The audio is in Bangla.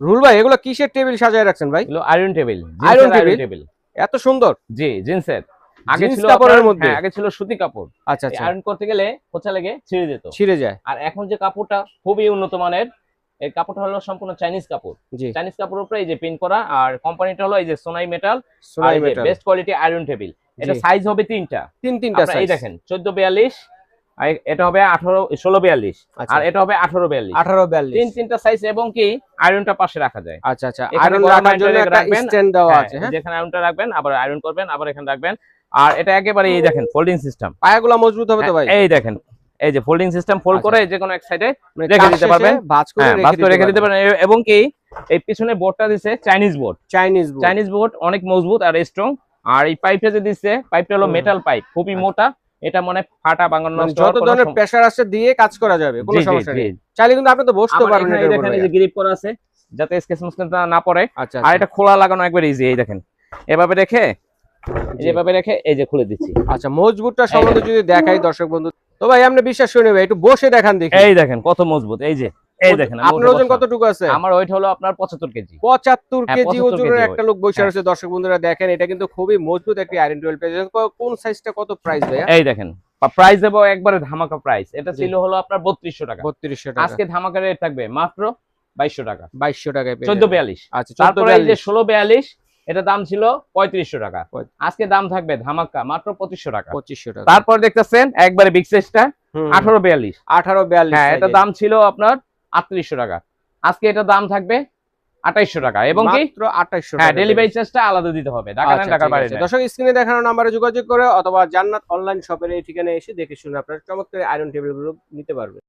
রুল ভাই এগুলো কিসের টেবিল সাজায় রাখছেন ভাই? এগুলো iron table, iron iron table table. এত সুন্দর। জি, জিন্সের। আগে জিন্স ছিল কাপড়ের আপনার, মধ্যে? হ্যাঁ আগে ছিল সুতি কাপড়। আচ্ছা আচ্ছা, আয়রন করতে গেলে খোঁচা লেগে ছিঁড়ে যেত। ছিঁড়ে যায়। আর এখন যে কাপড়টা খুবই উন্নত মানের, এই কাপড়টা হলো সম্পূর্ণ চাইনিজ কাপড়। জি, চাইনিজ কাপড়ের উপরে এই যে প্রিন্ট করা, আর কোম্পানিটা হলো এই যে সোনাই মেটাল। আর সোনাই এই যে metal. Best quality iron table. এটা জি, সাইজ হবে তিনটা। তিনটা আপনারা এই সাইজ। দেখেন 1442, আর এটা হবে 1642, আচ্ছা, আর এটা হবে 1842। 18-42। তিনটা সাইজ, এবং কি আয়রনটা পাশে রাখা যায়। আচ্ছা আচ্ছা, এখানে আয়রন গরম রাখার জন্য আয়রনটা একটা রাখবেন, স্ট্যান্ড দেওয়া হ্যাঁ আছে। হ্যাঁ, যেখানে আয়রনটা রাখবেন, আবার আয়রন করবেন, আবার এখানে রাখবেন। আর এটা একেবারে এই দেখেন ফোল্ডিং সিস্টেম। পায়াগুলো মজবুত হবে তো ভাই? এই দেখেন, এই যে ফোল্ডিং সিস্টেম, ফোল্ড আচ্ছা, করে যে কোনো এক সাইডে মানে রেখে কাজ দিতে শেষে পারবেন। ভাঁজ করে হ্যাঁ, ভাঁজ করে রেখে দিতে পারবেন। পারেন। এবং কি এই পিছনে বোর্ডটা দিছে Chinese board. Chinese board. Chinese board অনেক মজবুত আর স্ট্রং। আর এই পাইপটা যে দিচ্ছে, পাইপটা হলো মেটাল পাইপ, খুবই মোটা। এটা মনে ফাটা ভাঙানো মানে নষ্ট যত হওয়ার কোনো ধরনের প্রেসার আছে দিয়ে কাজ করা যাবে, কোনো জি জি সমস্যা জি। নেই। চাইলে কিন্তু আপনি তো বসতে আবার পারবেন এখানে এটার উপর দেখেন এই ভাইয়া। যে গ্রিপ করা আছে, যাতে স্কেচ মুসকেচ না পড়ে। আচ্ছা আর আচ্ছা, এটা খোলা লাগানো একবার ইজি। এই দেখেন এভাবে রেখে, জি। যেভাবে রেখে এই যে খুলে দিচ্ছি। আচ্ছা, মজবুতটা সম্বন্ধে যদি দেখাই দর্শক বন্ধু, তো ভাই আপনি বিশ্বাস করে নেবে, একটু বসে দেখান দেখি। এই দেখেন কত মজবুত। এই যে এই দেখেন আমি আপনার উঠে ওজন বসলাম। কতটুকু আছে? আমার ওয়েট হলো আপনার 75 কেজি। 75 হ্যাঁ, কেজি 75 ওজনের কেজি একটা weight। লোক বসে হ্যাঁ। আছে। দর্শক বন্ধুরা দেখেন, এটা কিন্তু খুবই মজবুত একটি আয়রন টেবিল পেয়েছেন। কোন সাইজটা কত প্রাইস ভাইয়া? এই দেখেন প্রাইস দেবো একবারে ধামাকা প্রাইস। এটা জি। ছিল হলো আপনার 3200 টাকা। 3200 টাকা। আজকে ধামাকা রেট থাকবে মাত্র 2200 টাকা। 2200 টাকায় পেয়ে যাবেন। 1442। আচ্ছা, তারপরে এই যে 1442। 1642, এটা দাম ছিল 3500 টাকা। আজকে দাম থাকবে ধামাকা মাত্র 2500 টাকা। 2500 টাকা। তারপর দেখতেছেন একবারে বিগ সাইজটা 1842। 18-42 হ্যাঁ, এটা সাইজের। দাম ছিল আপনার 3800 টাকা। আজকে এটা দাম থাকবে 2800 টাকা। এবং কি মাত্র 2800 হ্যাঁ, টাকা। ডেলিভারি চার্জটা আলাদা দিতে হবে, ঢাকা আচ্ছা, ঢাকার ঠিক বাইরে আছে। না। দর্শক স্ক্রিনে দেখানো নম্বরে যোগাযোগ করে অথবা জান্নাত অনলাইন শপের এই ঠিকানায় এসে দেখে শুনে আপনারা চমৎকার আয়রন টেবিল গুলো নিতে পারবেন।